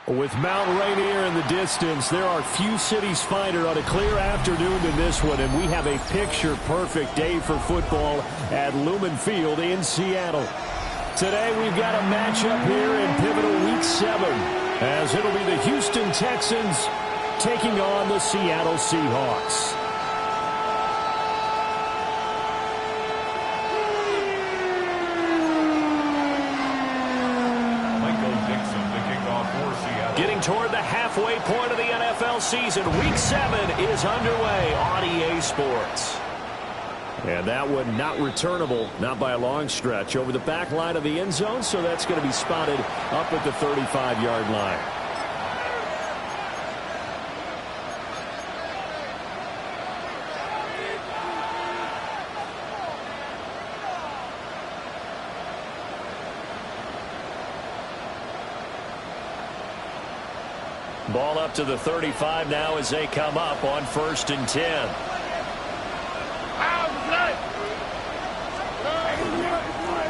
With Mount Rainier in the distance, there are few cities finer on a clear afternoon than this one, and we have a picture-perfect day for football at Lumen Field in Seattle. Today, we've got a matchup here in pivotal Week 7, as it'll be the Houston Texans taking on the Seattle Seahawks. Getting toward the halfway point of the NFL season, Week 7 is underway on EA Sports. And that one not returnable, not by a long stretch, over the back line of the end zone, so that's going to be spotted up at the 35-yard line. Ball up to the 35 now as they come up on 1st and 10.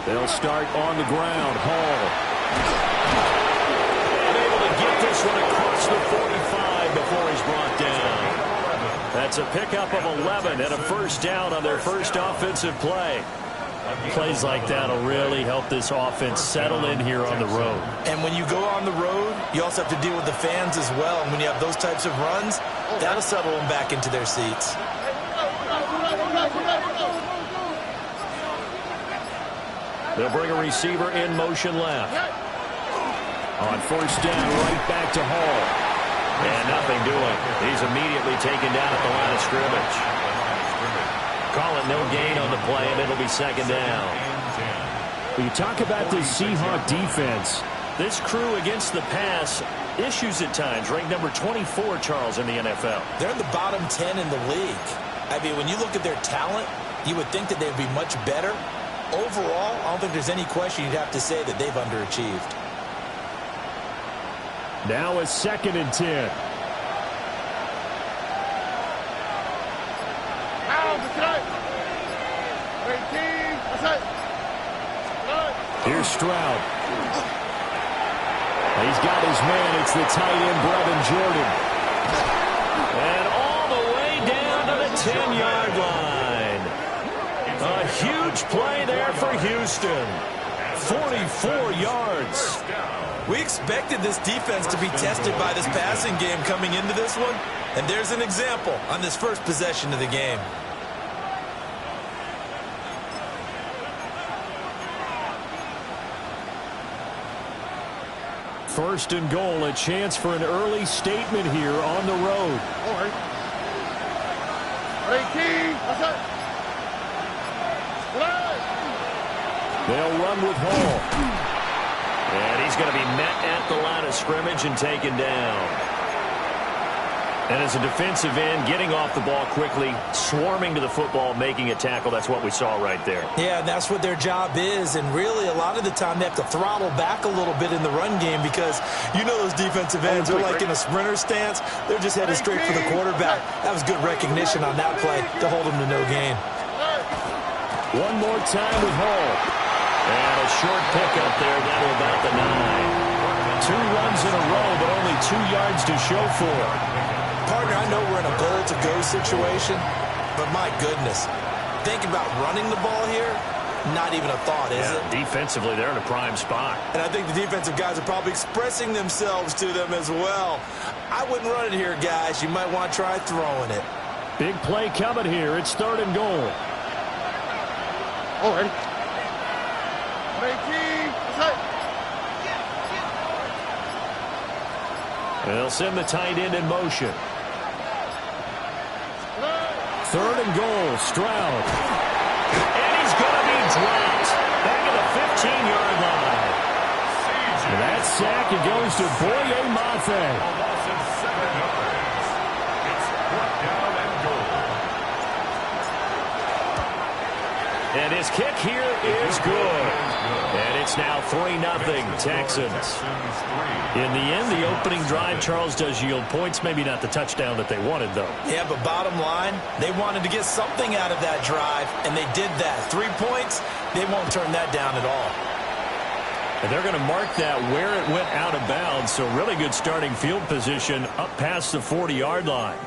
They'll start on the ground. Hall. Unable to get this one across the 45 before he's brought down. That's a pickup of 11 and a first down on their first offensive play. Plays like that will really help this offense settle in here on the road. And when you go on the road, you also have to deal with the fans as well. And when you have those types of runs, that'll settle them back into their seats. They'll bring a receiver in motion left. On first down, right back to Hall. And nothing doing. He's immediately taken down at the line of scrimmage. Call it no gain on the play, and it'll be second down. When you talk about this Seahawk defense, this crew against the pass, issues at times. Ranked number 24, Charles, in the NFL. They're in the bottom 10 in the league. I mean, when you look at their talent, you would think that they'd be much better. Overall, I don't think there's any question you'd have to say that they've underachieved. Now a 2nd and 10. Here's Stroud. He's got his man. It's the tight end, Brevin Jordan. And all the way down to the 10-yard line. A huge play there for Houston. 44 yards. We expected this defense to be tested by this passing game coming into this one. And there's an example on this first possession of the game. First and goal, a chance for an early statement here on the road. They'll run with Hall. And he's going to be met at the line of scrimmage and taken down. And as a defensive end, getting off the ball quickly, swarming to the football, making a tackle, that's what we saw right there. Yeah, that's what their job is. And really, a lot of the time, they have to throttle back a little bit in the run game because you know those defensive ends are like in a sprinter stance. They're just headed straight for the quarterback. That was good recognition on that play to hold them to no gain. One more time with Hall. And a short pickup there down to about the 9. 2 runs in a row, but only 2 yards to show for it. Partner, I know we're in a goal-to-go situation, but my goodness, thinking about running the ball here, not even a thought, is it? Defensively, they're in a prime spot. And I think the defensive guys are probably expressing themselves to them as well. I wouldn't run it here, guys. You might want to try throwing it. Big play coming here. It's 3rd and goal. All right. They'll send the tight end in motion. 3rd and goal, Stroud. And he's going to be dropped back at the 15-yard line. And that sack, it goes to Boye Mafe. And his kick here is good. And it's now 3-0 Texans. In the end, the opening drive, Charles, does yield points. Maybe not the touchdown that they wanted, though. Yeah, but bottom line, they wanted to get something out of that drive, and they did that. 3 points, they won't turn that down at all. And they're going to mark that where it went out of bounds. So really good starting field position up past the 40-yard line.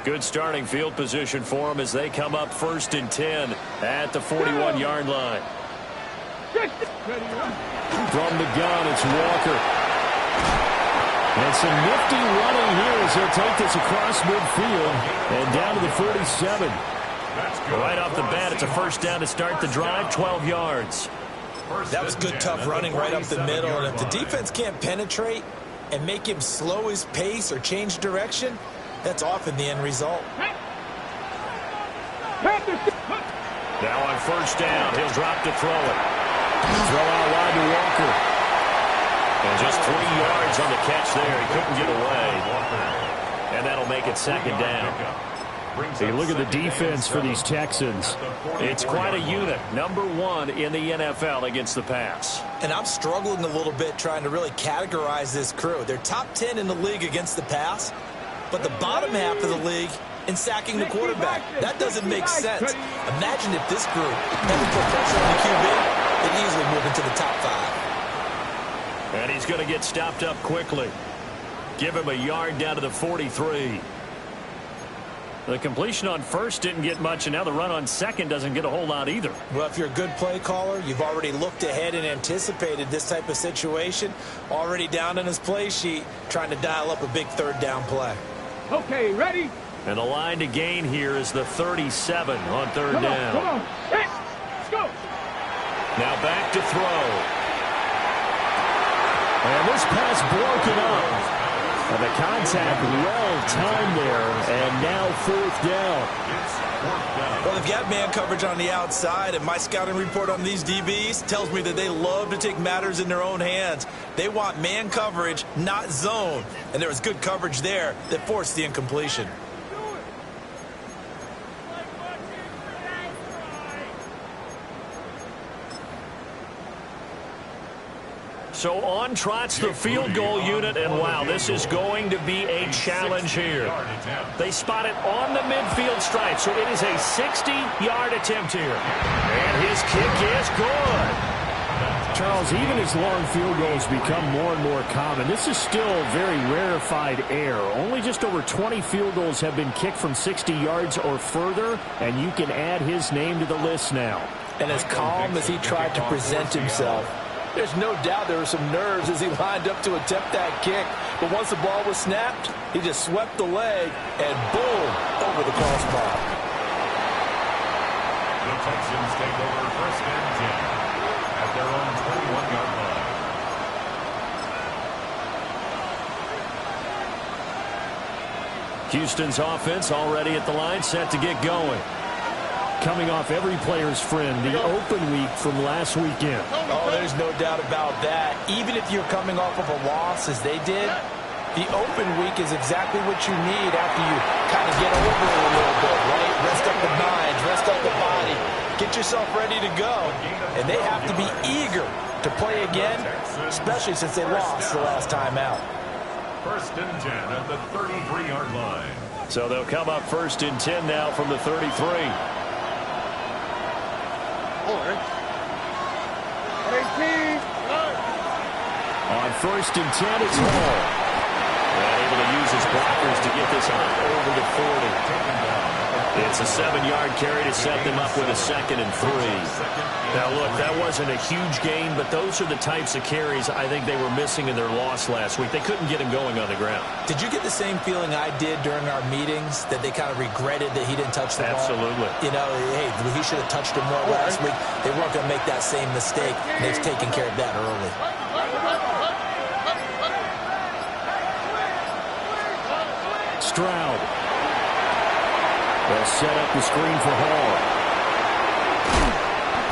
Good starting field position for them as they come up 1st and 10 at the 41-yard line. From the gun, it's Walker. And some nifty running here as he'll take this across midfield and down to the 47. Right off the bat, it's a 1st down to start the drive, 12 yards. That was good, tough running right up the middle. And if the defense can't penetrate and make him slow his pace or change direction, that's often the end result. Now on 1st down, he'll drop to throw it. Throw out wide to Walker. And just 3 yards on the catch there. He couldn't get away. And that'll make it 2nd down. Hey, look at the defense for these Texans. It's quite a unit. Number 1 in the NFL against the pass. And I'm struggling a little bit trying to really categorize this crew. They're top 10 in the league against the pass, but the bottom half of the league in sacking the quarterback. That doesn't make sense. Imagine if this group had to put pressure on the QB, they'd easily move into the top 5. And he's going to get stopped up quickly. Give him a yard down to the 43. The completion on 1st didn't get much, and now the run on 2nd doesn't get a whole lot either. Well, if you're a good play caller, you've already looked ahead and anticipated this type of situation. Already down in his play sheet, trying to dial up a big 3rd down play. Okay, ready? And the line to gain here is the 37 on 3rd down. Come on. Hey, let's go. Now back to throw. And this pass broken up. And the contact well timed there, and now 4th down. Well, they've got man coverage on the outside, and my scouting report on these DBs tells me that they love to take matters in their own hands. They want man coverage, not zone. And there was good coverage there that forced the incompletion. So on trots the field goal unit, and wow, this is going to be a challenge here. They spot it on the midfield stripe, so it is a 60-yard attempt here. And his kick is good. Charles, even as long field goals become more and more common, this is still very rarefied air. Only just over 20 field goals have been kicked from 60 yards or further, and you can add his name to the list now. And as calm as he tried to present himself, there's no doubt there were some nerves as he lined up to attempt that kick. But once the ball was snapped, he just swept the leg and boom, over the crossbar. The Texans take over 1st and 10 at their own 21-yard line. Houston's offense already at the line, set to get going. Coming off every player's friend, the open week from last weekend. Oh, there's no doubt about that. Even if you're coming off of a loss as they did, the open week is exactly what you need after you kind of get over it a little bit, right? Rest up the mind, rest up the body, get yourself ready to go. And they have to be eager to play again, especially since they lost the last time out. 1st and 10 at the 33-yard line. So they'll come up 1st and 10 now from the 33. On 1st and 10, it's Hall. And able to use his blockers to get this over the 40. It's a 7-yard carry to set them up with a 2nd and 3. Now, look, that wasn't a huge gain, but those are the types of carries I think they were missing in their loss last week. They couldn't get him going on the ground. Did you get the same feeling I did during our meetings, that they kind of regretted that he didn't touch the ball? Absolutely. You know, hey, he should have touched it more last week. They weren't going to make that same mistake, and they've taken care of that early. Stroud. They'll set up the screen for Hall.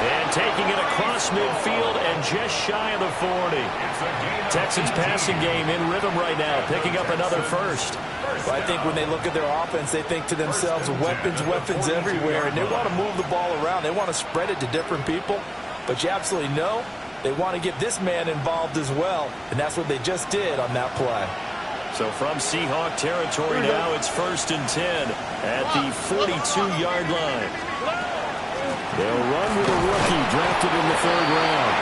And taking it across midfield and just shy of the 40. Texans passing game in rhythm right now, picking up another first. Well, I think when they look at their offense, they think to themselves, weapons everywhere, and they want to move the ball around. They want to spread it to different people, but you absolutely know they want to get this man involved as well, and that's what they just did on that play. So from Seahawk territory now, it's 1st and 10 at the 42-yard line. They'll run with a rookie drafted in the 3rd round.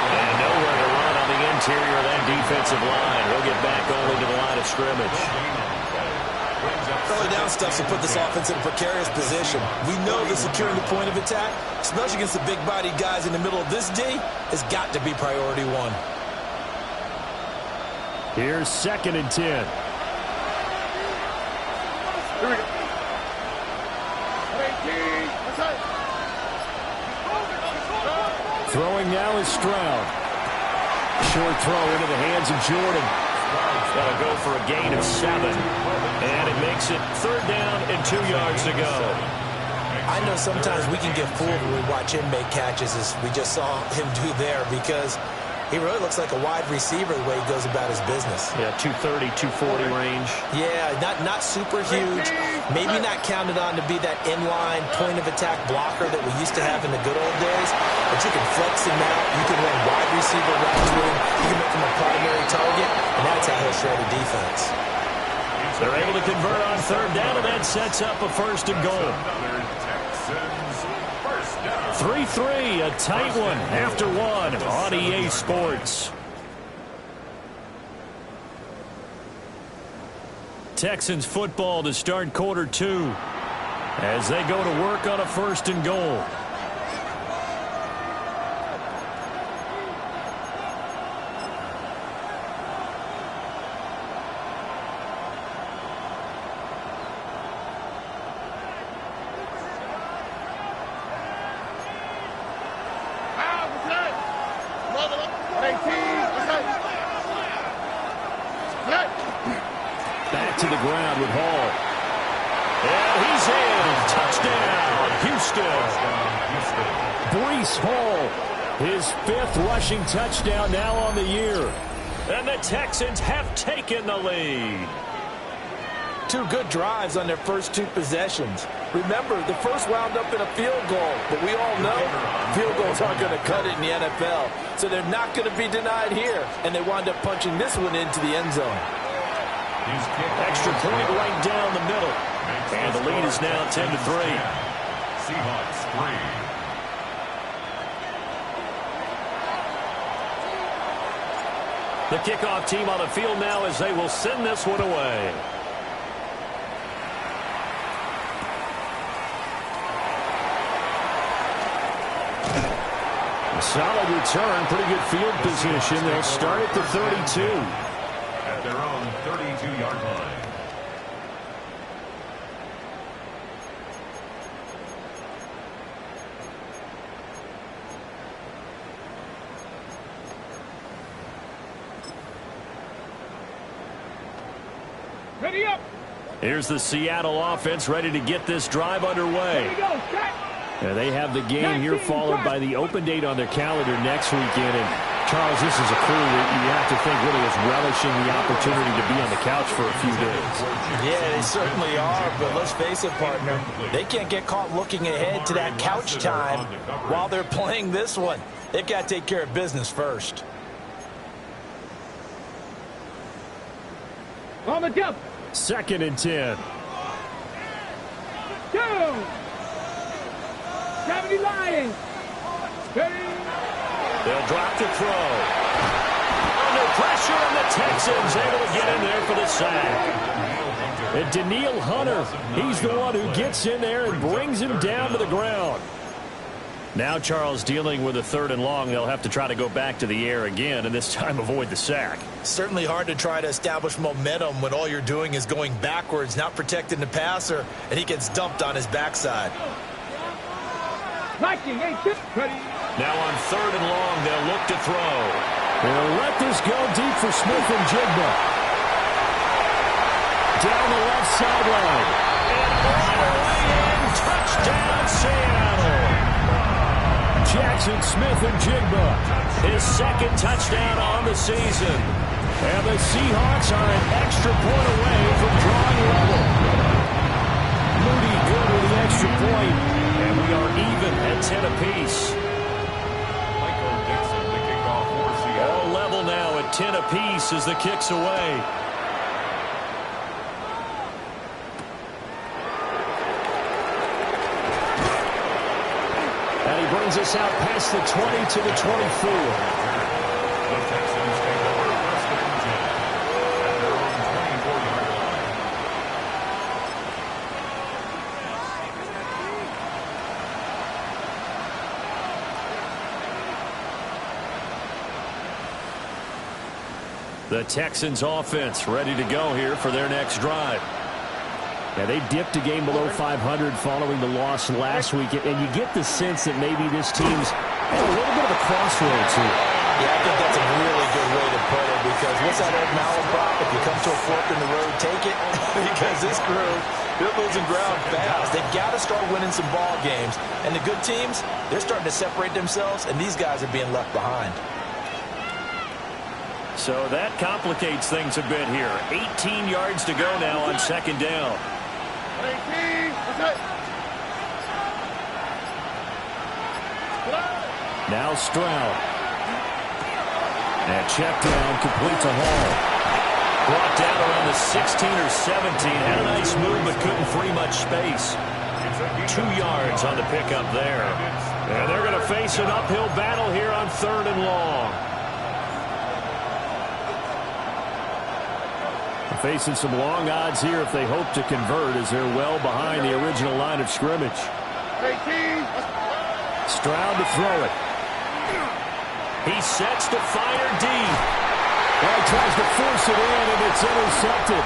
And nowhere to run on the interior of that defensive line. He'll get back only to the line of scrimmage. Early down stuff to put this offense in a precarious position. We know that securing the point of attack, especially against the big-bodied guys in the middle of this D, has got to be priority 1. Here's 2nd and 10. Here we go. Throwing now is Stroud. Short throw into the hands of Jordan. That'll go for a gain of 7. And it makes it 3rd down and 2 yards to go. I know sometimes we can get fooled when we watch him make catches, as we just saw him do there, because he really looks like a wide receiver the way he goes about his business. Yeah, 230, 240 range. Yeah, not super huge. Maybe not counted on to be that inline point-of-attack blocker that we used to have in the good old days. But you can flex him out. You can run wide receiver routes with him. You can make him a primary target, and that's how he'll shred a defense. They're able to convert on 3rd down, and that sets up a 1st and goal. 3-3, a tight one after 1 on EA Sports. Texans football to start quarter 2 as they go to work on a 1st and goal. Back to the ground with Hall. And he's in. Touchdown, Houston. Breece Hall, his 5th rushing touchdown now on the year. And the Texans have taken the lead. 2 good drives on their first 2 possessions. Remember, the first wound up in a field goal, but we all know field goals aren't going to cut it in the NFL, so they're not going to be denied here, and they wind up punching this one into the end zone. Extra point right down the middle. And the lead is now 10-3. Seahawks 3. The kickoff team on the field now as they will send this one away. Solid return, pretty good field position. They'll start at the 32. At their own 32-yard line. Ready up. Here's the Seattle offense ready to get this drive underway. Here we go. Set. They have the game here followed by the open date on their calendar next weekend. And Charles, this is a crew that you have to think really is relishing the opportunity to be on the couch for a few days. Yeah, they certainly are, but let's face it, partner, they can't get caught looking ahead to that couch time while they're playing this one. They've got to take care of business first. On the jump. 2nd and 10. Go. Gravity Lions. Ready. They'll drop to throw. Under pressure, and the Texans able to get in there for the sack. And Daniil Hunter, he's the one who gets in there and brings him down to the ground. Now Charles dealing with a 3rd and long. They'll have to try to go back to the air again, and this time avoid the sack. Certainly hard to try to establish momentum when all you're doing is going backwards, not protecting the passer, and he gets dumped on his backside. Now on 3rd and long, they'll look to throw. They'll let this go deep for Smith and Jigba. Down the left sideline. And all the way in, touchdown Seattle. Jackson Smith-Njigba, his 2nd touchdown on the season. And the Seahawks are an extra point away from drawing level. Moody good with the extra point. And we are even at 10 apiece. Michael Dixon, the kickoff for Seattle. All level now at 10 apiece as the kick's away. Brings us out past the 20 to the 24. The Texans take over 1st and 10 at their own 24-yard line. The Texans offense ready to go here for their next drive. Yeah, they dipped a game below 500 following the loss last week, and you get the sense that maybe this team's at a little bit of a crossroads here. Yeah, I think that's a really good way to put it, because what's that old malaprop? If you come to a fork in the road, take it. Because this crew, they're losing ground fast. They've got to start winning some ball games. And the good teams, they're starting to separate themselves, and these guys are being left behind. So that complicates things a bit here. 18 yards to go now on 2nd down. Now Stroud. And check down, complete to Hall. Brought down around the 16 or 17. Had a nice move, but couldn't free much space. 2 yards on the pickup there. And they're going to face an uphill battle here on 3rd and long. Facing some long odds here if they hope to convert, as they're well behind the original line of scrimmage. Stroud to throw it. He sets to fire deep. Well, he tries to force it in, and it's intercepted.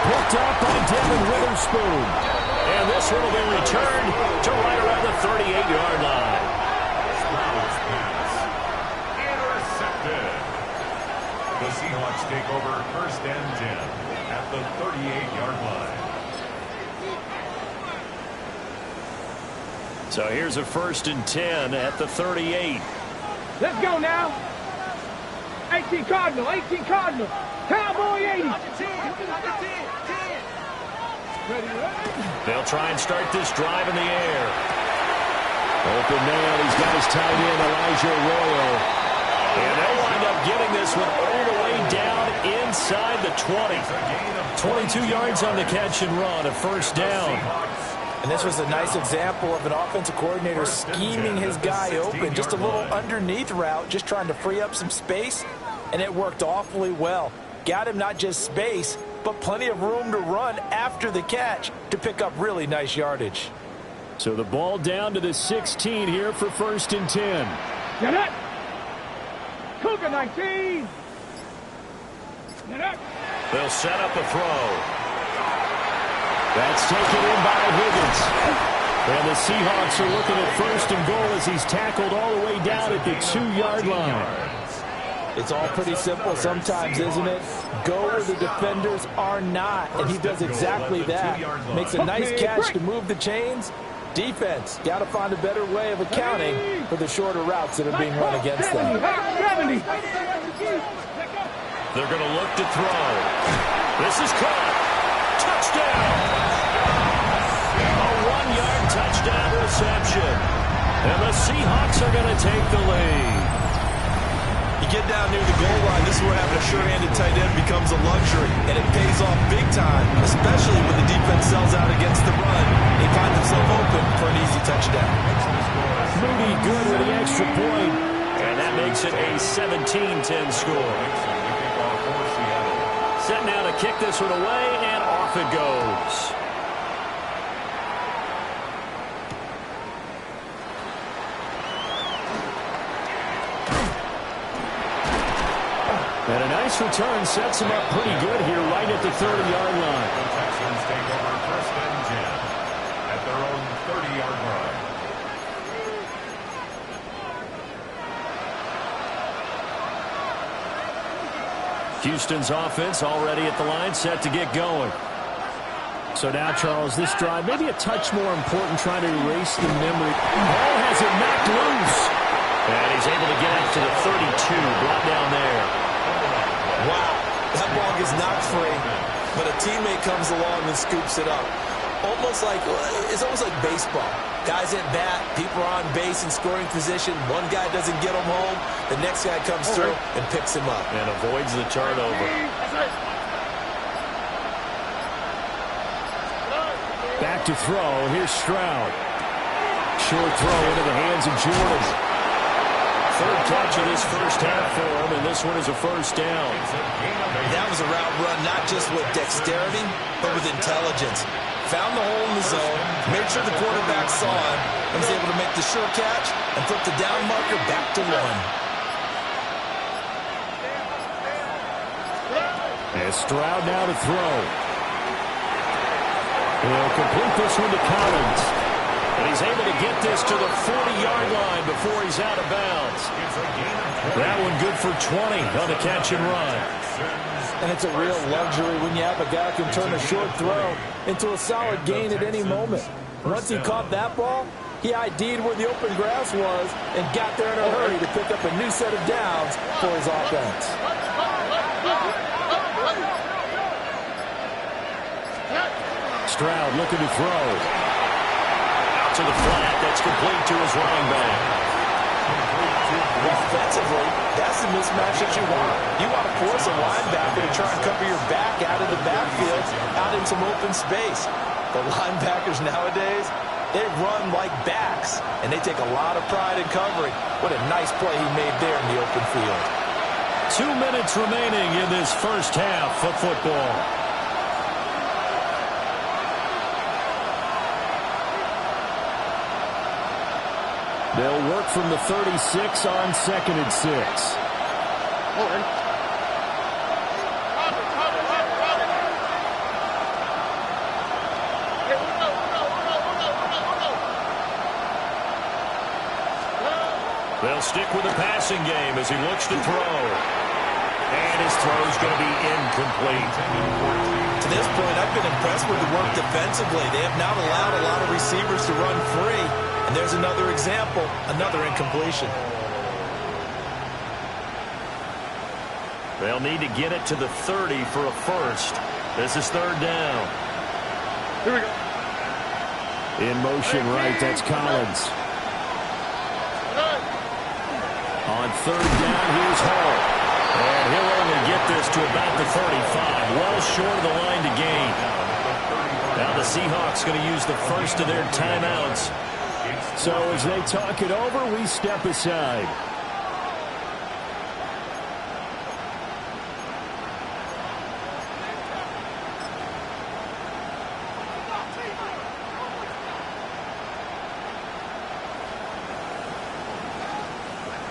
Picked up by Devin Witherspoon. And this one will be returned to right around the 38-yard line. Stroud's pass. Intercepted. The Seahawks take over 1st and 10 at the 38-yard line. So here's a 1st and 10 at the 38. Let's go now. 18 Cardinal, 18 Cardinal. Cowboy 80. They'll try and start this drive in the air. Open man, he's got his tight end, Elijah Arroyo. And they'll wind up getting this one all the way down inside the 20. 22 yards on the catch and run, a 1st down. And this was a nice example of an offensive coordinator scheming his guy open. Just a little underneath route, just trying to free up some space, and it worked awfully well. Got him not just space, but plenty of room to run after the catch to pick up really nice yardage. So the ball down to the 16 here for 1st and 10. Get it. Cougar 19. Get it. They'll set up a throw. That's taken in by Higgins. And the Seahawks are looking at 1st and goal as he's tackled all the way down at the 2-yard line. It's all pretty simple sometimes, isn't it? Go where the defenders are not, and he does exactly that. Makes a nice catch to move the chains. Defense, got to find a better way of accounting for the shorter routes that are being run against them. They're going to look to throw. This is caught. Touchdown. A 1-yard touchdown reception. And the Seahawks are going to take the lead. You get down near the goal line, this is where having a sure-handed tight end becomes a luxury, and it pays off big time, especially when the defense sells out against the run. He finds himself open for an easy touchdown. Moody good with the extra point. And that makes it a 17-10 score. Set now to kick this one away and off off it goes. And a nice return sets him up pretty good here right at the 30-yard line. The Texans take over 1st and 10 at their own 30-yard line. Houston's offense already at the line, set to get going. So now, Charles, this drive maybe a touch more important, trying to erase the memory. Ball has it knocked loose. And he's able to get out to the 32, brought down there. Wow, that ball gets knocked free, but a teammate comes along and scoops it up. It's almost like baseball. Guys at bat, people are on base in scoring position. One guy doesn't get him home. The next guy comes through and picks him up. And avoids the turnover. Back to throw. Here's Stroud. Short throw into the hands of Jordan. Third catch of this first half for him, and this one is a first down. That was a route run not just with dexterity, but with intelligence. Found the hole in the zone, made sure the quarterback saw him, and was able to make the sure catch and put the down marker back to 1. And Stroud now to throw. He'll complete this one to Collins. And he's able to get this to the 40-yard line before he's out of bounds. That one good for 20 on the catch and run. And it's a real luxury when you have a guy who can turn a short throw into a solid gain at any moment. Once he caught that ball, he ID'd where the open grass was and got there in a hurry to pick up a new set of downs for his offense. Stroud looking to throw. Out to the flat. That's complete to his running back. Offensively, that's the mismatch that you want. You want to force a linebacker to try and cover your back out of the backfield, out in some open space. The linebackers nowadays, they run like backs, and they take a lot of pride in covering. What a nice play he made there in the open field. 2 minutes remaining in this first half of football. They'll work from the 36 on 2nd and 6. They'll stick with the passing game as he looks to throw. And his throw's going to be incomplete. To this point, I've been impressed with the work defensively. They have not allowed a lot of receivers to run free. And there's another example, another incompletion. They'll need to get it to the 30 for a first. This is 3rd down. Here we go. In motion right, that's Collins. On 3rd down, here's Hall. And he'll only get this to about the 35. Well short of the line to gain. Now the Seahawks going to use the first of their timeouts. So as they talk it over, we step aside.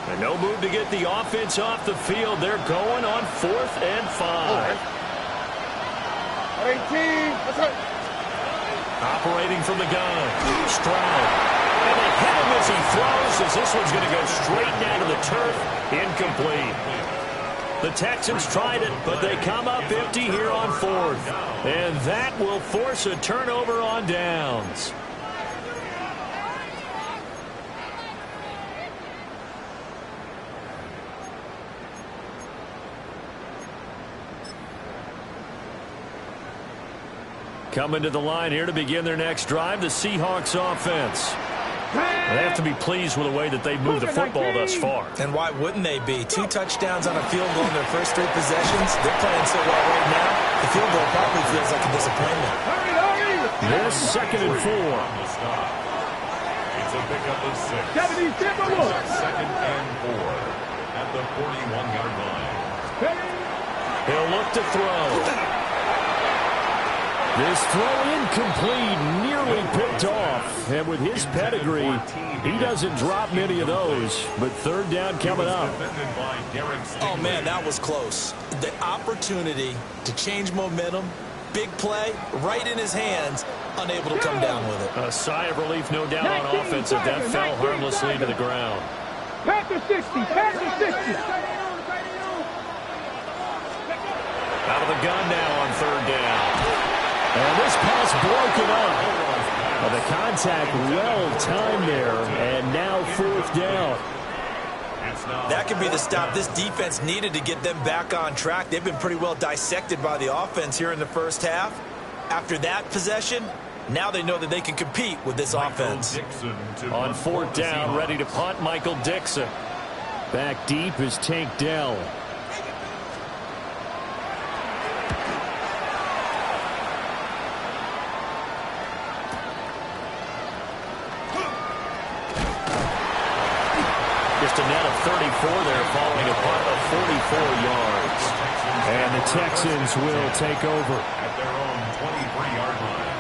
And no move to get the offense off the field. They're going on 4th and 5. 18. That's right. Operating from the gun. Stroud. And they hit him as he throws, as this one's going to go straight down to the turf. Incomplete. The Texans tried it, but they come up empty here on 4th. And that will force a turnover on downs. Coming to the line here to begin their next drive, the Seahawks offense. They have to be pleased with the way that they've moved the football thus far. And why wouldn't they be? 2 touchdowns on a field goal in their first 3 possessions. They're playing so well right now, the field goal probably feels like a disappointment. This 2nd and 4. It's a pickup of 6. 2nd and 4 at the 41-yard line. He'll look to throw. This throw incomplete, nearly picked off. And with his pedigree, he doesn't drop many of those. But third down coming up. Oh, man, that was close. The opportunity to change momentum, big play, right in his hands, unable to come down with it. A sigh of relief, no doubt, on offense as that fell harmlessly to the ground. Panther 60, Panther 60. Out of the gun now on third down. And this pass broken up. Well, the contact well timed there, and now fourth down. That could be the stop this defense needed to get them back on track. They've been pretty well dissected by the offense here in the first half. After that possession, now they know that they can compete with this offense. On fourth down, ready to punt, Michael Dixon. Back deep is Tank Dell. Just a net of 34 there following a punt of 44 yards. And the Texans will take over. At their own 23-yard line.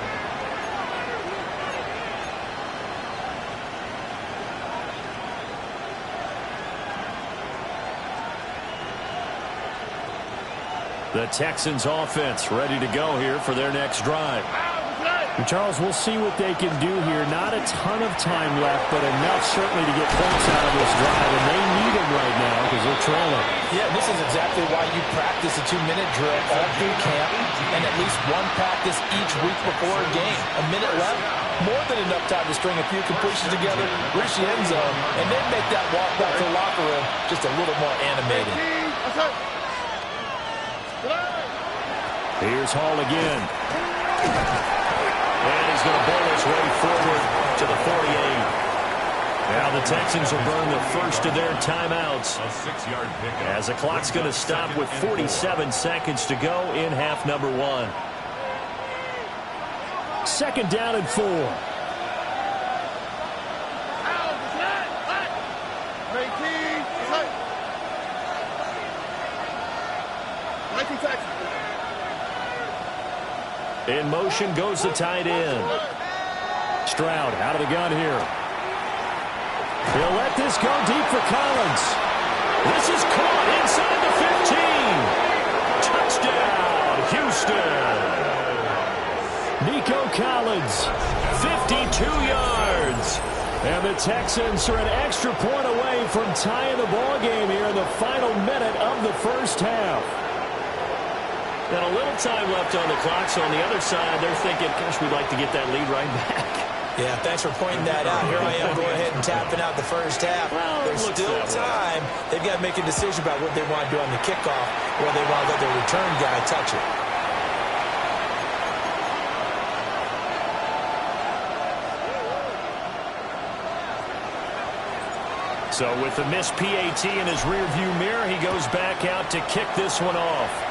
The Texans offense ready to go here for their next drive. Charles, we'll see what they can do here. Not a ton of time left, but enough certainly to get points out of this drive, and they need them right now because they're trailing. Yeah, this is exactly why you practice a 2-minute drill all through camp and at least one practice each week before a game. A minute left, more than enough time to string a few completions together, reach the end zone, and then make that walk back to the locker room just a little more animated. Here's Hall again. And he's going to bowl his way forward to the 48. Now the Texans will burn the first of their timeouts. A 6-yard pickup. As the clock's going to stop with 47 seconds to go in half number one. Second down and 4. In motion goes the tight end. Stroud out of the gun here. He'll let this go deep for Collins. This is caught inside the 15. Touchdown, Houston. Nico Collins, 52 yards. And the Texans are an extra point away from tying the ball game here in the final minute of the first half. And a little time left on the clock, so on the other side, they're thinking, gosh, we'd like to get that lead right back. Yeah, thanks for pointing that out. Here I am going ahead and tapping out the first half. Well, there's still time. They've got to make a decision about what they want to do on the kickoff, or they want to let their return guy touch it. So with the missed PAT in his rearview mirror, he goes back out to kick this one off.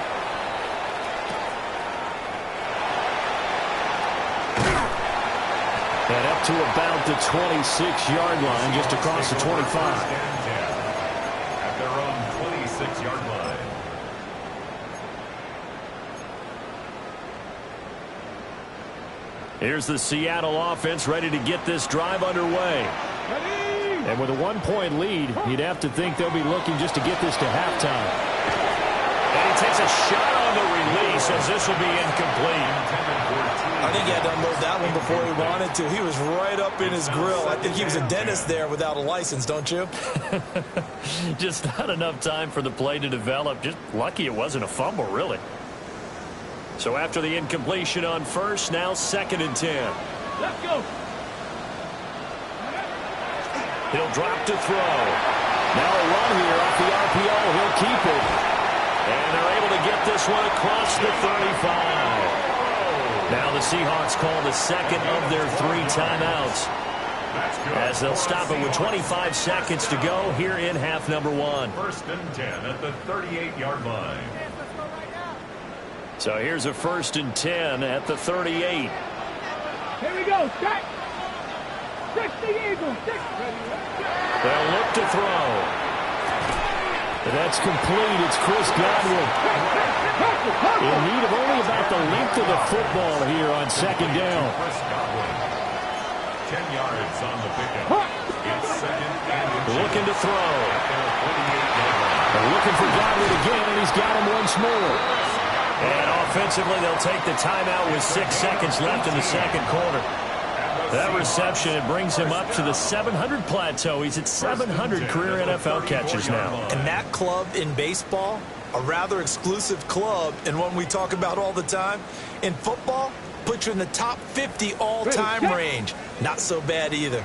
And up to about the 26-yard line, just across the 25. At their own 26-yard line. Here's the Seattle offense ready to get this drive underway. And with a 1-point lead, you'd have to think they'll be looking just to get this to halftime. And he takes a shot on the release as this will be incomplete. I think he had to unload that one before he wanted to. He was right up in his grill. I think he was a dentist there without a license, don't you? Just not enough time for the play to develop. Just lucky it wasn't a fumble, really. So after the incompletion on first, now 2nd and 10. Let's go. He'll drop to throw. Now a run here off the RPO. He'll keep it. And they're able to get this one across the 35. Now the Seahawks call the second of their 3 timeouts, as they'll stop it with 25 seconds to go here in half number one. 1st and 10 at the 38-yard line. So here's a 1st and 10 at the 38. Here we go. Set. 60 Eagles. 6. They'll look to throw. That's complete. It's Chris Godwin. In need of only about the length of the football here on second down. 10 yards on the pickup. It's second and Looking to throw. They're looking for Godwin again, and he's got him once more. And offensively, they'll take the timeout with 6 seconds left in the second quarter. That reception, it brings him up to the 700 plateau. He's at 700 career NFL catches now. And that club in baseball, a rather exclusive club, and one we talk about all the time. In football, put you in the top 50 all-time range. Not so bad either.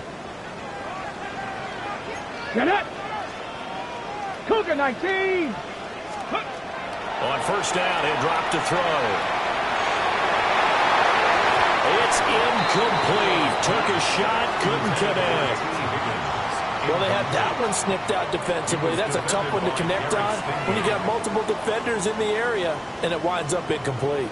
Get it. Cougar 19. On first down, he'll drop to throw. It's incomplete. Took a shot, couldn't connect. Well, they had that one snipped out defensively. That's a tough one to connect on when you got multiple defenders in the area, and it winds up incomplete.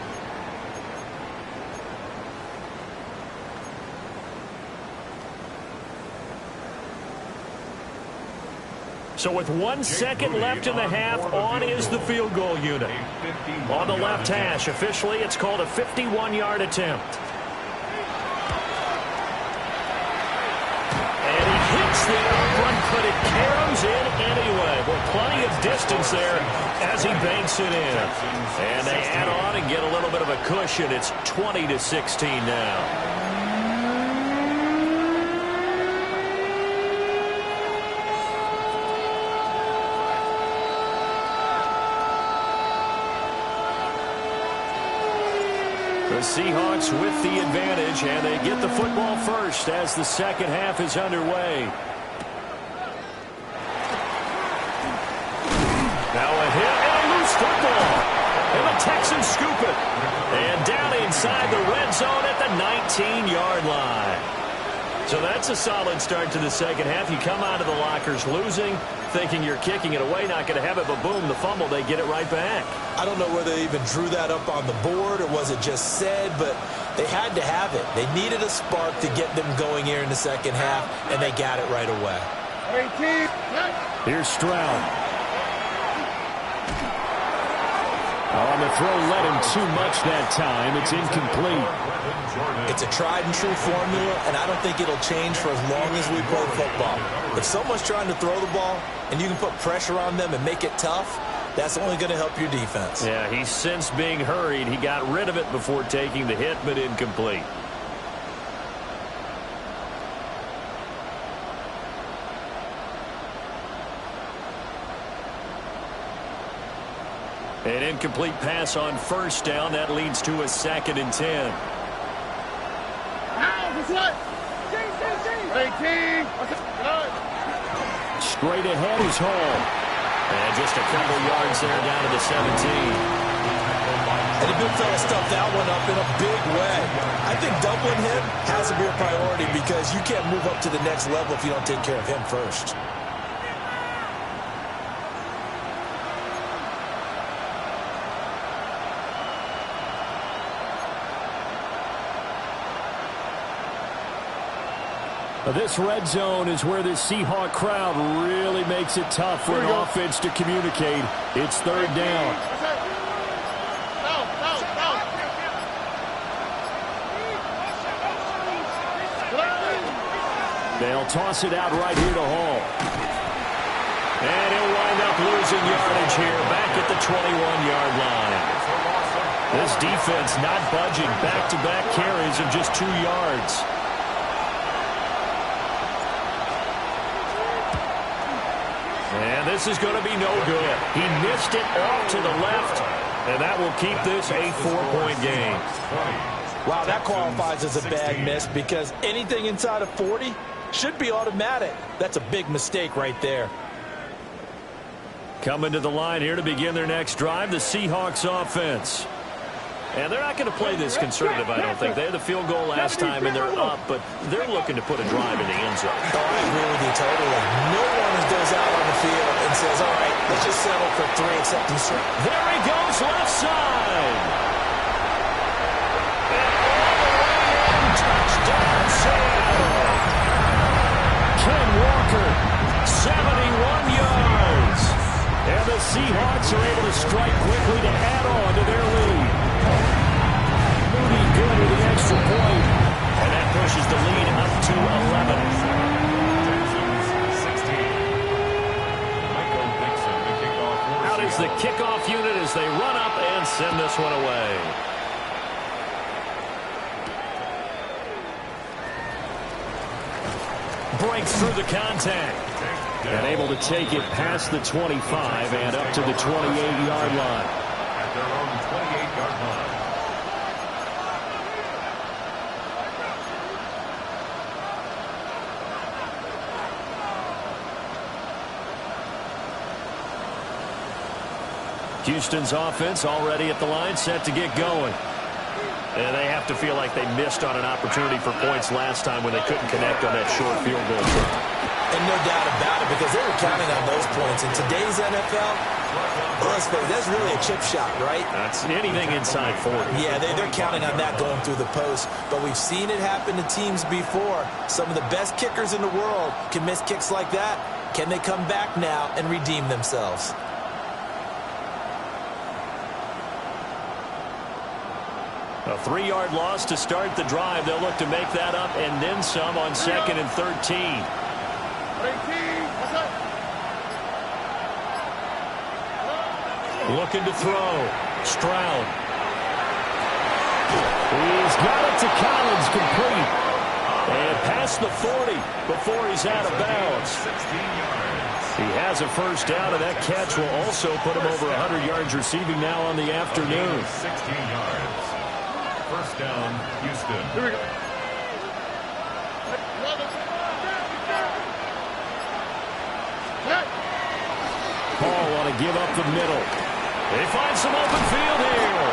So with 1 second left in the half, on is the field goal unit. On the left hash, officially, it's called a 51-yard attempt. And he hits the outrun, but it carries in anyway. Well, plenty of distance there as he banks it in. And they add on and get a little bit of a cushion. It's 20-16 now. The Seahawks with the advantage, and they get the football first as the second half is underway. Now a hit and a loose football. And the Texans scoop it. And down inside the red zone at the 19-yard line. So that's a solid start to the second half. You come out of the lockers losing, thinking you're kicking it away, not going to have it, but boom, the fumble, they get it right back. I don't know whether they even drew that up on the board or was it just said, but they had to have it. They needed a spark to get them going here in the second half, and they got it right away. Here's Stroud. On the throw, led him too much that time. It's incomplete. It's a tried-and-true formula, and I don't think it'll change for as long as we play football. If someone's trying to throw the ball and you can put pressure on them and make it tough, that's only going to help your defense. Yeah, he's since being hurried. He got rid of it before taking the hit, but incomplete. An incomplete pass on first down. That leads to a 2nd and 10. Straight ahead is Hall. And just a couple yards there down to the 17. And the big fella stuffed that one up in a big way. I think doubling him has to be a priority because you can't move up to the next level if you don't take care of him first. This red zone is where the Seahawk crowd really makes it tough for an offense to communicate. It's 3rd down. They'll toss it out right here to Hall. And he'll wind up losing yardage here, back at the 21-yard line. This defense not budging, back-to-back carries of just 2 yards. And this is going to be no good. He missed it off to the left, and that will keep this a 4-point game. Wow, that qualifies as a bad miss because anything inside of 40 should be automatic. That's a big mistake right there. Coming to the line here to begin their next drive, the Seahawks offense. And they're not going to play this conservative, I don't think. They had the field goal last time, and they're up, but they're looking to put a drive in the end zone. Oh, I agree with you totally. No one goes out on the field and says, all right, let's just settle for 3 except he's straight. There he goes, left side. And all the way in, touchdown, Seattle. Ken Walker, 71 yards. And the Seahawks are able to strike quickly to add on to their lead. Moody good with the extra point. And that pushes the lead up to 11. Out is the kickoff unit as they run up and send this one away. Breaks through the contact. And able to take it past the 25 and up to the 28-yard line. At their own 28-yard line. Houston's offense already at the line, set to get going. And they have to feel like they missed on an opportunity for points last time when they couldn't connect on that short field goal try. And no doubt about it, because they were counting on those points. In today's NFL, that's really a chip shot, right? That's anything inside 40. Yeah, they're counting on that going through the post. But we've seen it happen to teams before. Some of the best kickers in the world can miss kicks like that. Can they come back now and redeem themselves? A 3-yard loss to start the drive. They'll look to make that up and then some on 2nd and 13. Looking to throw. Stroud. He's got it to Collins, complete. And past the 40 before he's out of bounds. He has a first down, and that catch will also put him over 100 yards receiving now on the afternoon. 16 yards. First down, Houston. Here we go. Paul want to give up the middle. They find some open field here.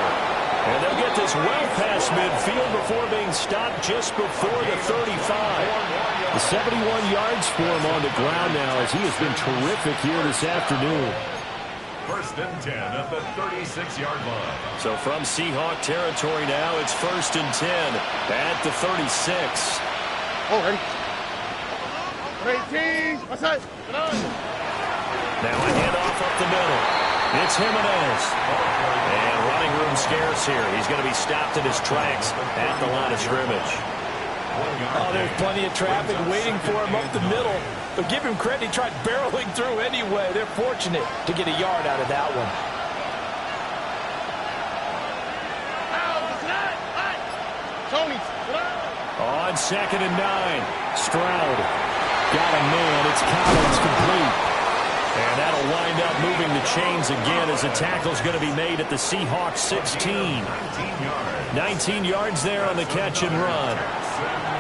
And they'll get this well past midfield before being stopped just before the 35. The 71 yards for him on the ground now as he has been terrific here this afternoon. First and 10 at the 36-yard line. So from Seahawk territory now, it's 1st and 10 at the 36. Oh, ready? 18. What's that? Now a handoff up the middle. It's Jimenez. And running room scarce here. He's going to be stopped in his tracks at the line of scrimmage. Oh, there's plenty of traffic waiting for him up the middle. But give him credit, he tried barreling through anyway. They're fortunate to get a yard out of that one. On 2nd and 9. Stroud. Got a man. It's Collins, complete. And that'll wind up moving the chains again as the tackle's going to be made at the Seahawks 16. 19 yards there on the catch and run.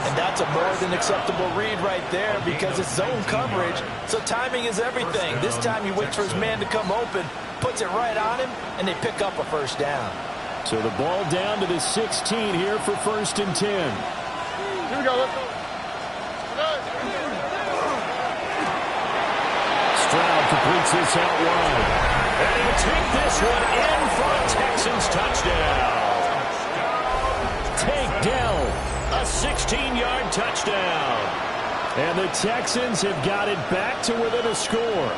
And that's a more than acceptable read right there because it's zone coverage, so timing is everything. This time he waits for his man to come open, puts it right on him, and they pick up a first down. So the ball down to the 16 here for 1st and 10. Here we go. Let's go. Stroud completes this out wide. And he'll take this one in for a Texans touchdown. Tank Dell, a 16-yard touchdown. And the Texans have got it back to within a score.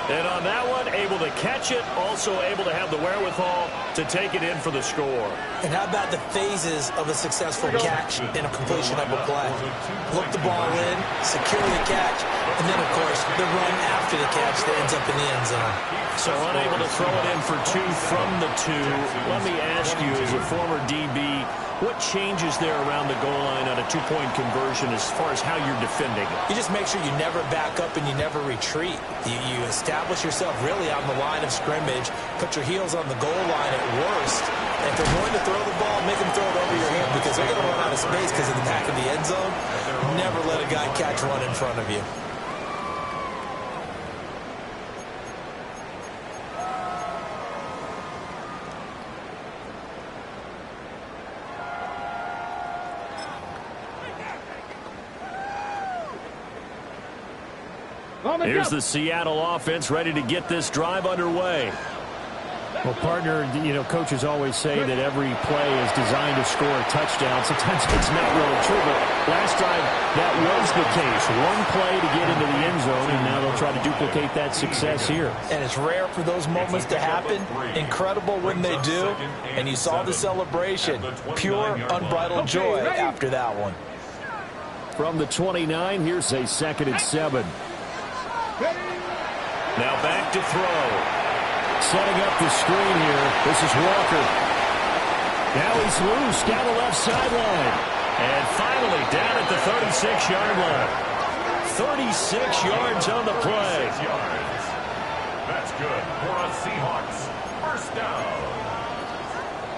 And on that one, able to catch it, also able to have the wherewithal to take it in for the score. And how about the phases of a successful catch and a completion of a play? Look the ball in, secure the catch, and then, of course, the run after the catch that ends up in the end zone. So unable to throw it in for 2 from the 2. Let me ask you, as a former DB, what changes there around the goal line on a 2-point conversion as far as how you're defending? You just make sure you never back up and you never retreat. You establish yourself really on the line of scrimmage, put your heels on the goal line at worst. And if they're going to throw the ball, make them throw it over your head because they're going to run out of space because of the back of the end zone. Never let a guy catch one in front of you. Here's the Seattle offense ready to get this drive underway. Well, partner, you know, coaches always say that every play is designed to score a touchdown. Sometimes it's not really true, but last time that was the case. One play to get into the end zone, and now they'll try to duplicate that success here. And it's rare for those moments to happen. Incredible when they do. And you saw the celebration. Pure, unbridled joy after that one. From the 29, here's a 2nd and 7. Now back to throw. Setting up the screen here. This is Walker. Now he's loose down the left sideline. And finally down at the 36-yard line. 36 yards on the play. That's good for a Seahawks. First down.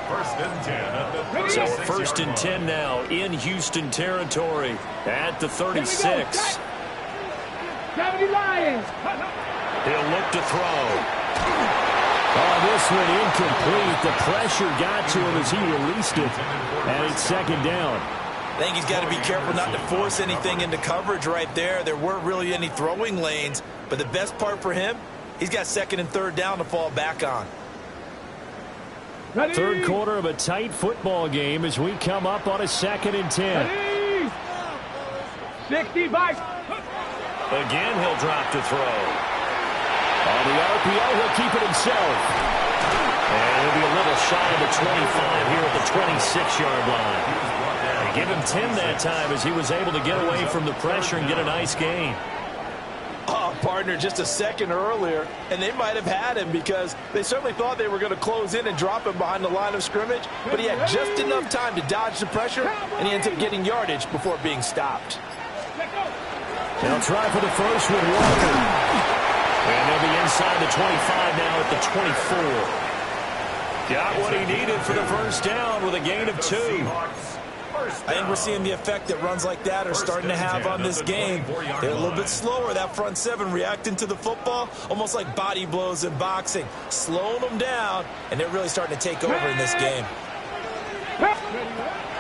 1st and 10 at the 36 So 1st and 10 now in Houston territory at the 36. 70 Lions. He'll look to throw. Oh, this one incomplete. The pressure got to him as he released it. And it's 2nd down. I think he's got to be careful not to force anything into coverage right there. There weren't really any throwing lanes. But the best part for him, he's got 2nd and 3rd down to fall back on. Ready. 3rd quarter of a tight football game as we come up on a 2nd and 10. Ready. 60 Vikes. Again, he'll drop to throw. On the RPO, he'll keep it himself. And he'll be a little shy of the 25 here at the 26-yard line. They give him 10 that time as he was able to get away from the pressure and get a nice gain. Oh, partner, just a second earlier, and they might have had him because they certainly thought they were going to close in and drop him behind the line of scrimmage, but he had just enough time to dodge the pressure, and he ends up getting yardage before being stopped. They'll try for the first with Walker. And they'll be inside the 25 now at the 24. Got what he needed for the first down with a gain of 2. I think we're seeing the effect that runs like that are starting to have on this game. They're a little bit slower, that front 7 reacting to the football, almost like body blows in boxing, slowing them down, and they're really starting to take over in this game.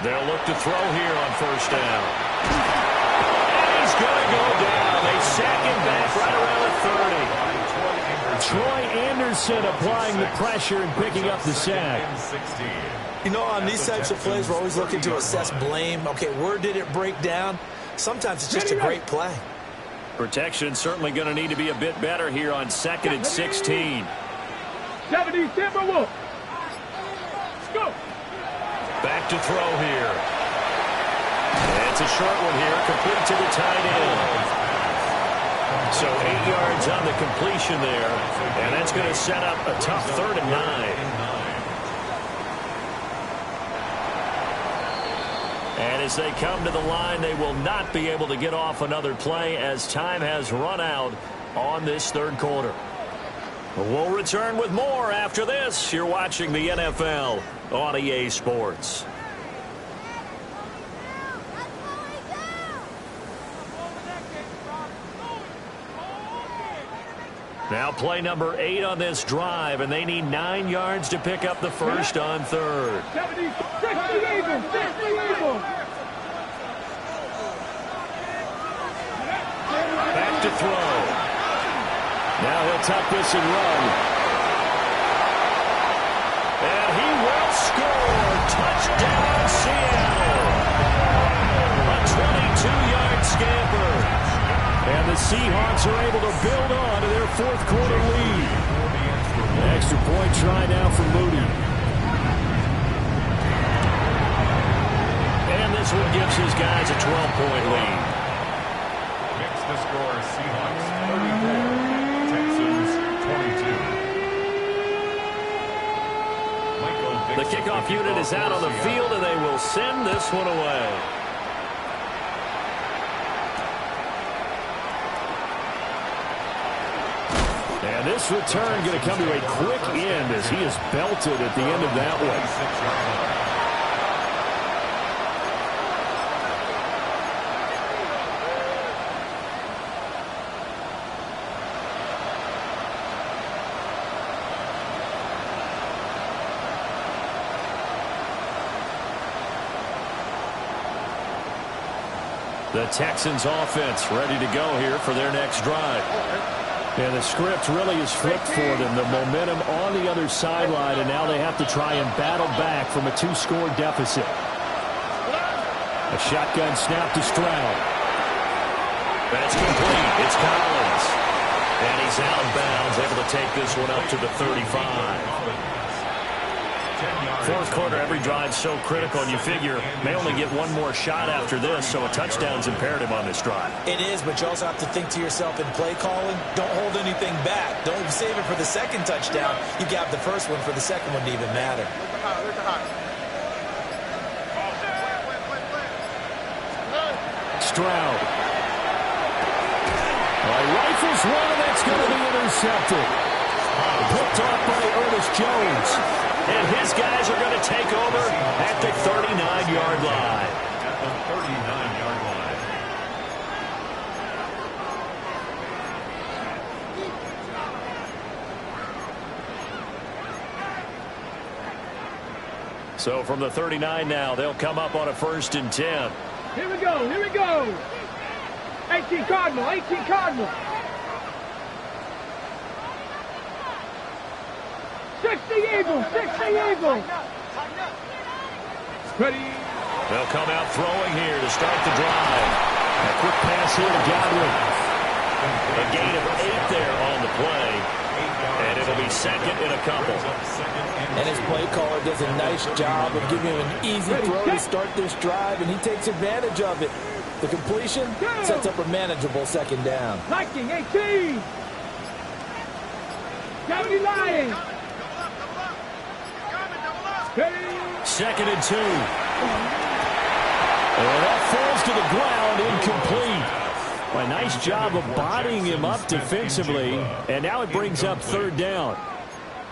They'll look to throw here on first down. And he's going to go down. They sack him back right around the 30. Troy Anderson applying the pressure and picking up the sack. You know, on these types of plays, we're always looking to assess blame. Okay, where did it break down? Sometimes it's just a great play. Protection certainly going to need to be a bit better here on 2nd and 16. 70 Timberwolves. Go. Back to throw here. And it's a short one here, complete to the tight end. So 8 yards on the completion there, and that's going to set up a tough 3rd and 9. And as they come to the line, they will not be able to get off another play as time has run out on this 3rd quarter. We'll return with more after this. You're watching the NFL on EA Sports. Now play number 8 on this drive, and they need 9 yards to pick up the first on 3rd. 60 Eagles. 60 Eagles. Back to throw. Now he'll tuck this and run. And he will score. Touchdown, Seattle. A 22-yard scamper. And the Seahawks are able to build on to their 4th quarter lead. Extra point try now for Moody. And this one gives his guys a 12-point lead. Makes the score Seahawks 34, Texans 22. The kickoff unit is out on the field, and they will send this one away. And this return going to come to a quick end as he is belted at the end of that one. The Texans offense ready to go here for their next drive. And the script really is flipped for them. The momentum on the other sideline, and now they have to try and battle back from a 2-score deficit. A shotgun snap to Stroud. That's complete. It's Collins. And he's out of bounds, able to take this one up to the 35. Fourth quarter, every drive so critical, and you figure may only get one more shot after this, so a touchdown's imperative on this drive. It is, but you also have to think to yourself in play calling, don't hold anything back. Don't save it for the second touchdown. You got the first one for the second one to even matter. Stroud. Rifles one, and that's going to be intercepted. Picked off by Ernest Jones. And his guys are going to take over at the 39-yard line. At the 39-yard line. So from the 39 now, they'll come up on a 1st and 10. Here we go, here we go. 18 Cardinal, 18 Cardinal. 60 Eagles, 60 Eagles. Ready. They'll come out throwing here to start the drive. A quick pass here to Godwin. A gain of 8 there on the play. And it'll be second in a couple. And his play caller does a nice job of giving him an easy throw to start this drive, and he takes advantage of it. The completion sets up a manageable second down. Liking 18. County Lions. 2nd and 2. And that falls to the ground, incomplete. A nice job of bodying him up defensively, and now it brings up 3rd down.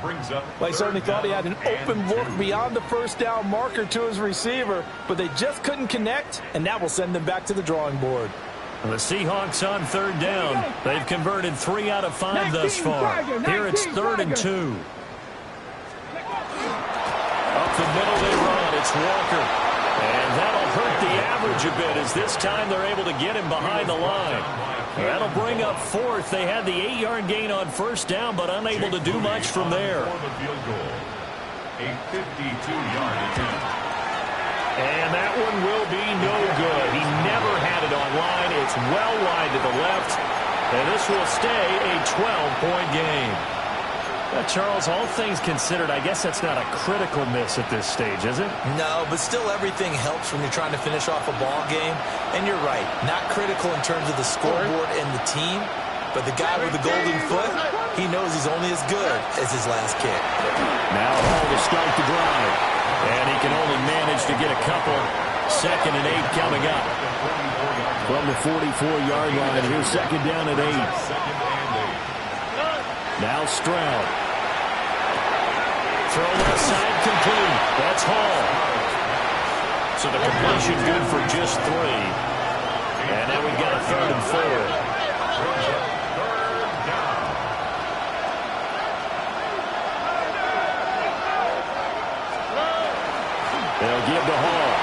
Well, he certainly thought he had an open look beyond the first down marker to his receiver, but they just couldn't connect, and that will send them back to the drawing board. The Seahawks on 3rd down. They've converted 3 out of 5 thus far. Here it's 3rd and 2. Up the middle they run. It's Walker. And that'll hurt the average a bit as this time they're able to get him behind the line. That'll bring up 4th. They had the 8-yard gain on 1st down, but unable to do much from there. A 52-yard attempt. And that one will be no good. He never had it on line. It's well wide to the left. And this will stay a 12-point game. Charles, all things considered, I guess that's not a critical miss at this stage, is it? No, but still everything helps when you're trying to finish off a ball game. And you're right, not critical in terms of the scoreboard and the team, but the guy with the golden foot, he knows he's only as good as his last kick. Now Hall to start the drive. And he can only manage to get a couple. 2nd and 8 coming up. From the 44-yard line, here's 2nd down at 8. Now Stroud. Throw left side complete. That's Hall. So the completion good for just 3. And now we've got a 3rd and 4. They'll give to Hall.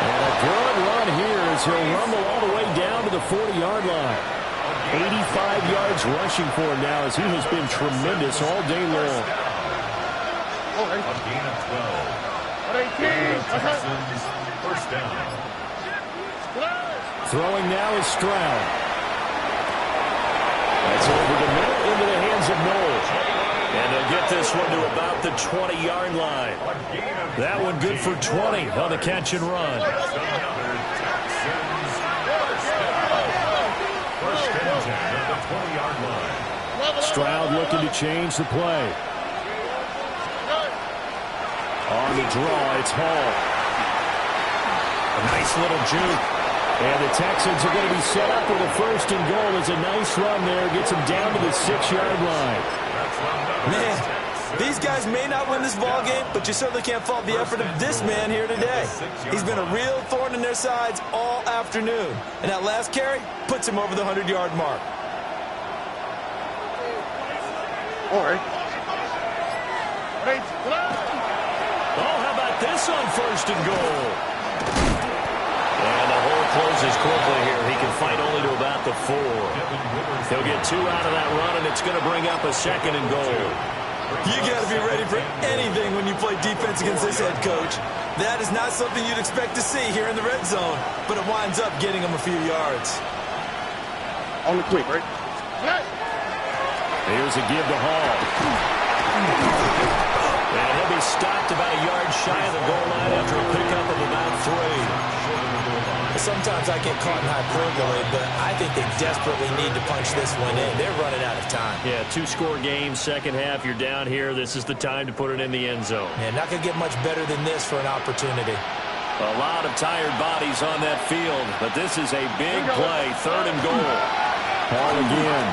And a good run here as he'll rumble all the way down to the 40-yard line. 85 yards rushing for him now as he has been tremendous all day long. A gain of 12. Texans, 1st down. Throwing now is Stroud. That's over the middle into the hands of Knowles. And they'll get this one to about the 20-yard line. That one good for 20 on the catch and run. Stroud looking to change the play. On the draw, it's Hall. A nice little juke. And the Texans are going to be set up with a 1st and goal. It's a nice run there. Gets them down to the 6-yard line. Man, these guys may not win this ball game, but you certainly can't fault the effort of this man here today. He's been a real thorn in their sides all afternoon. And that last carry puts him over the 100-yard mark. Oh, how about this on 1st and goal? And the whole closes quickly here. He can fight only to about the 4. He'll get 2 out of that run, and it's going to bring up a 2nd and goal. You got to be ready for anything when you play defense against this head coach. That is not something you'd expect to see here in the red zone, but it winds up getting him a few yards. On the quick, right? Here's a give to Hall. And he'll be stopped about a yard shy of the goal line after a pickup of about 3. Sometimes I get caught in hyperbole, but I think they desperately need to punch this one in. They're running out of time. Yeah, 2-score game, second half. You're down here. This is the time to put it in the end zone. Yeah, not going to get much better than this for an opportunity. A lot of tired bodies on that field, but this is a big play. 3rd and goal. Hall again.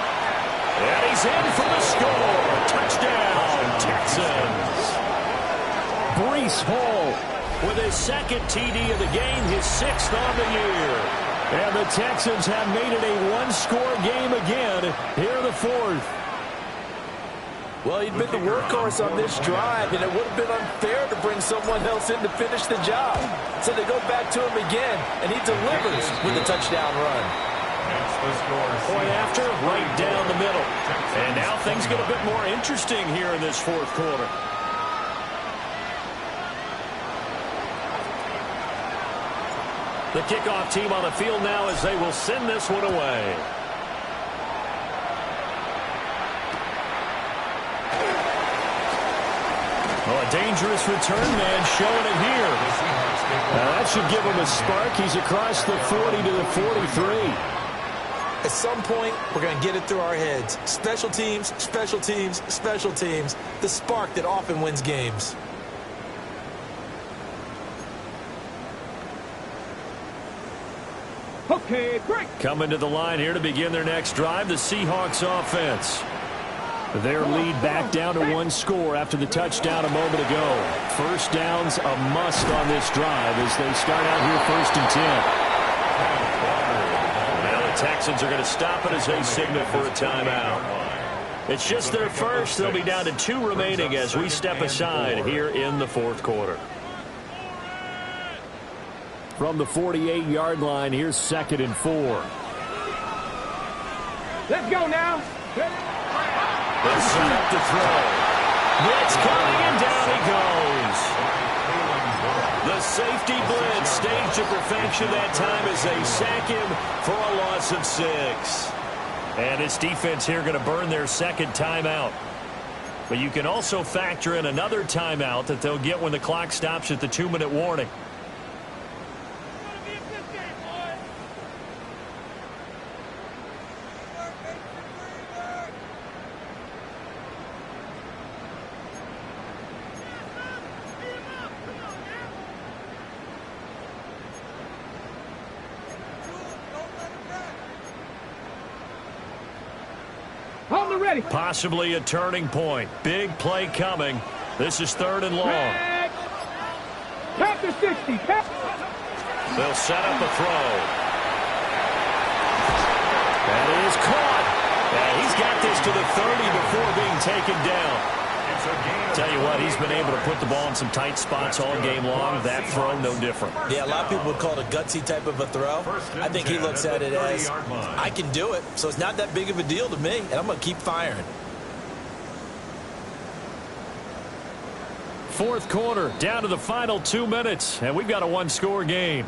And he's in for the score. Touchdown, Texans. Breece Hall with his 2nd TD of the game, his 6th on the year. And the Texans have made it a 1-score game again here in the 4th. Well, he'd been the workhorse on this drive, and it would have been unfair to bring someone else in to finish the job. So they go back to him again, and he delivers with a touchdown run. Point after, right down the middle. And now things get a bit more interesting here in this 4th quarter. The kickoff team on the field now as they will send this one away. Well, a dangerous return man showing it here. Now that should give him a spark. He's across the 40 to the 43. At some point, we're going to get it through our heads. Special teams, special teams, special teams. The spark that often wins games. Okay, break. Coming to the line here to begin their next drive, the Seahawks offense. Their lead back down to 1 score after the touchdown a moment ago. First down's a must on this drive as they start out here 1st and 10. Now the Texans are going to stop it as they signal for a timeout. It's just their first. They'll be down to 2 remaining as we step aside here in the 4th quarter. From the 48-yard line, here's 2nd and 4. Let's go now. They'll set up to throw. Blitz coming, and down he goes. The safety blitz staged to perfection that time as they sack him for a loss of 6. And this defense here going to burn their 2nd timeout. But you can also factor in another timeout that they'll get when the clock stops at the 2-minute warning. Possibly a turning point. Big play coming. This is 3rd and long. Tap the 60. They'll set up a throw. That is caught. And he's got this to the 30 before being taken down. Tell you what, he's been able to put the ball in some tight spots all game long. That throw, no different. Yeah, a lot of people would call it a gutsy type of a throw. I think he looks at it as, I can do it, so it's not that big of a deal to me, and I'm going to keep firing. 4th quarter, down to the final 2 minutes, and we've got a 1-score game.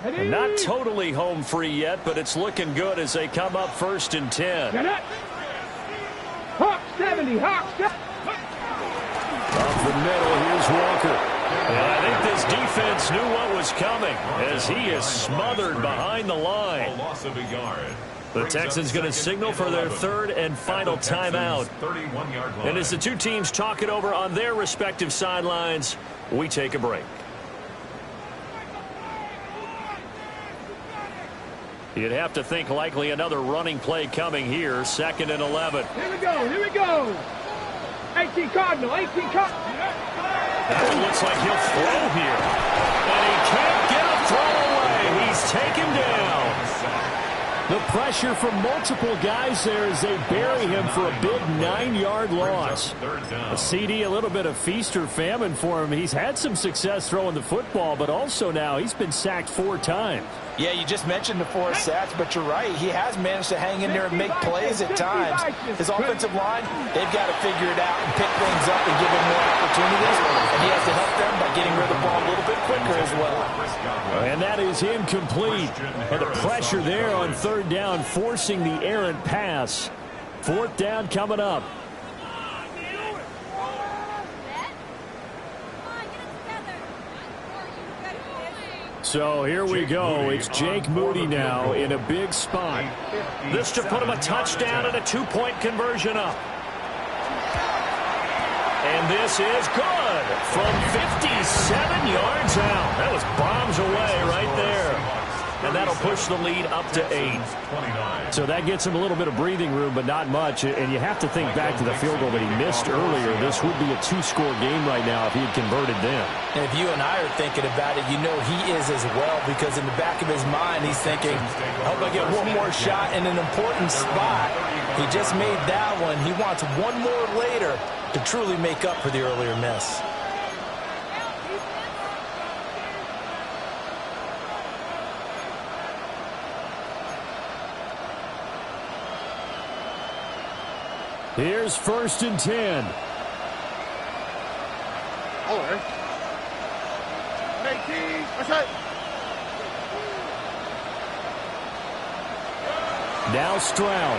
And not totally home free yet, but it's looking good as they come up 1st and 10. Hawk 70, Hawk 70. Up the middle, here's Walker. And I think this defense knew what was coming as he is smothered behind the line. The Texans going to signal for their 3rd and final timeout. And as the 2 teams talk it over on their respective sidelines, we take a break. You'd have to think likely another running play coming here. 2nd and 11. Here we go. Here we go. 18 Cardinal. 18 Cardinal. Now it looks like he'll throw here. And he can't get a throw away. He's taken down. The pressure from multiple guys there as they bury him for a big 9-yard loss. A CD, a little bit of feast or famine for him. He's had some success throwing the football, but also now he's been sacked 4 times. Yeah, you just mentioned the 4 sacks, but you're right. He has managed to hang in there and make plays at times. His offensive line, they've got to figure it out and pick things up and give him more opportunities. And he has to help them by getting rid of the ball a little bit quicker as well. And that is incomplete. And the pressure there on 3rd down, forcing the errant pass. 4th down coming up. So here we go. It's Jake Moody now in a big spot. This to put him a touchdown and a 2-point conversion up. And this is good from 57 yards out. That was bombs away right there. And that'll push the lead up to 8. So that gets him a little bit of breathing room, but not much. And you have to think back to the field goal that he missed earlier. This would be a 2-score game right now if he had converted then. And if you and I are thinking about it, you know he is as well, because in the back of his mind, he's thinking, I hope I get one more shot in an important spot. He just made that one. He wants one more later to truly make up for the earlier miss. Here's 1st and 10. Now Stroud.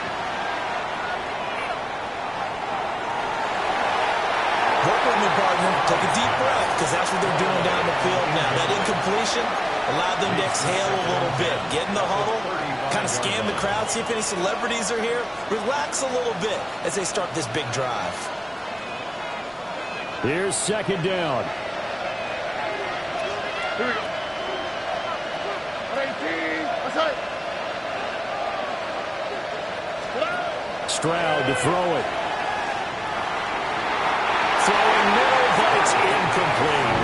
Work with me, partner. Take a deep breath, because that's what they're doing down the field now. That incompletion allowed them to exhale a little bit. Get in the huddle, kind of scan the crowd, see if any celebrities are here. Relax a little bit as they start this big drive. Here's 2nd down. Here we go. Stroud to throw it. Throwing middle, but it's incomplete.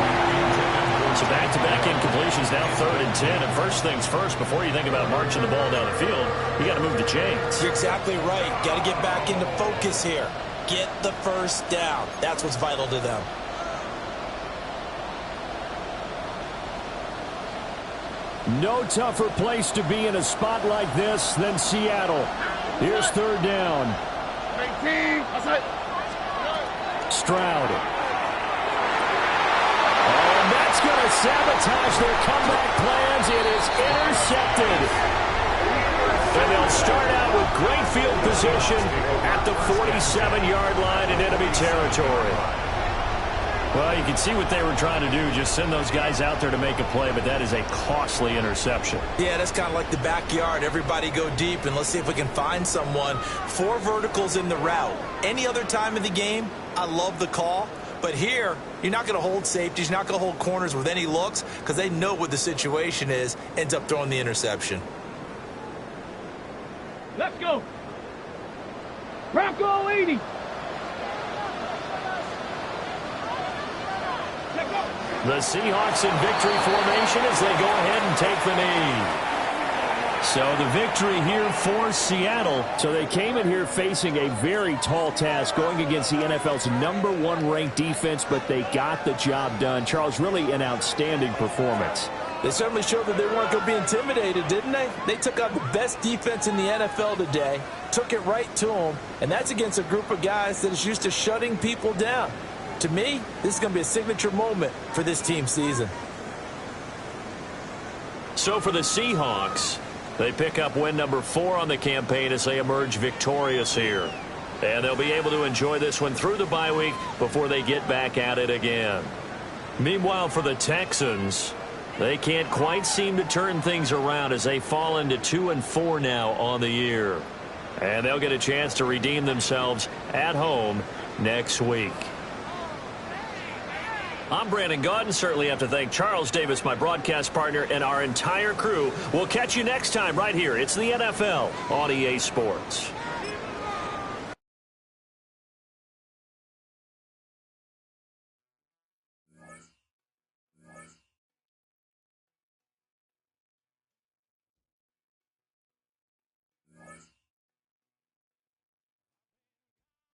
So back-to-back incompletions, now 3rd and 10. And first things first, before you think about marching the ball down the field, you got to move the chains. You're exactly right. Got to get back into focus here. Get the 1st down. That's what's vital to them. No tougher place to be in a spot like this than Seattle. Here's 3rd down. Stroud. And that's going to sabotage their comeback plans. It is intercepted. And they'll start out with great field position at the 47-yard line in enemy territory. Well, you can see what they were trying to do, just send those guys out there to make a play, but that is a costly interception. Yeah, that's kind of like the backyard. Everybody go deep, and let's see if we can find someone. 4 verticals in the route. Any other time in the game, I love the call. But here, you're not going to hold safeties. You're not going to hold corners with any looks because they know what the situation is, ends up throwing the interception. Let's go. Bronco 80. The Seahawks in victory formation as they go ahead and take the knee. So the victory here for Seattle. So they came in here facing a very tall task, going against the NFL's #1 ranked defense, but they got the job done. Charles, really an outstanding performance. They certainly showed that they weren't going to be intimidated, didn't they? They took out the best defense in the NFL today, took it right to them, and that's against a group of guys that is used to shutting people down. To me, this is going to be a signature moment for this team season. So for the Seahawks, they pick up win number 4 on the campaign as they emerge victorious here. And they'll be able to enjoy this one through the bye week before they get back at it again. Meanwhile, for the Texans, they can't quite seem to turn things around as they fall into 2-4 now on the year. And they'll get a chance to redeem themselves at home next week. I'm Brandon Gaudin. Certainly have to thank Charles Davis, my broadcast partner, and our entire crew. We'll catch you next time right here. It's the NFL on EA Sports.